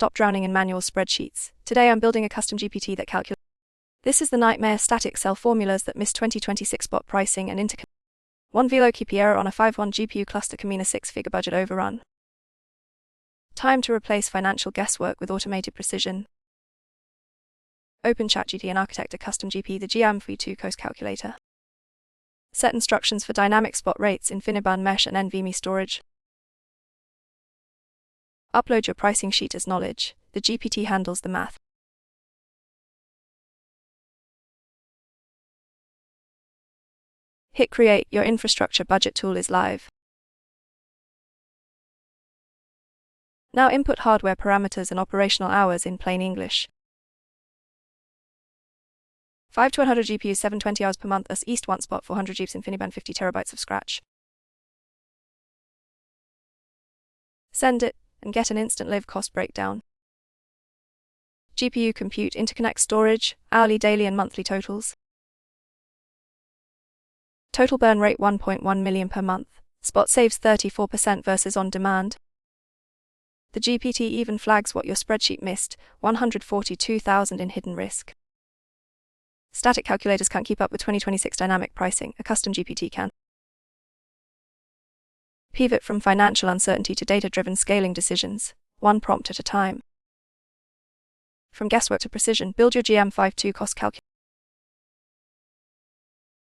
Stop drowning in manual spreadsheets. Today I'm building a custom GPT that calculates. This is the nightmare static cell formulas that miss 2026 spot pricing and interconnect. One VLOOKUP error on a 5.1 GPU cluster can mean a six-figure budget overrun. Time to replace financial guesswork with automated precision. Open ChatGPT and architect a custom GPU, the GLM-5.2 cost calculator. Set instructions for dynamic spot rates, InfiniBand mesh and NVMe storage. Upload your pricing sheet as knowledge. The GPT handles the math. Hit create. Your infrastructure budget tool is live. Now input hardware parameters and operational hours in plain English. 5 to 100 GPUs 720 hours per month as East 1 spot 400 GPUs InfiniBand 50 terabytes of scratch. Send it and get an instant live cost breakdown. GPU compute, interconnect, storage, hourly, daily and monthly totals. Total burn rate 1.1 million per month. Spot saves 34% versus on demand. The GPT even flags what your spreadsheet missed, 142,000 in hidden risk. Static calculators can't keep up with 2026 dynamic pricing, a custom GPT can. Pivot from financial uncertainty to data-driven scaling decisions, one prompt at a time. From guesswork to precision, build your GLM-5.2 cost calculator.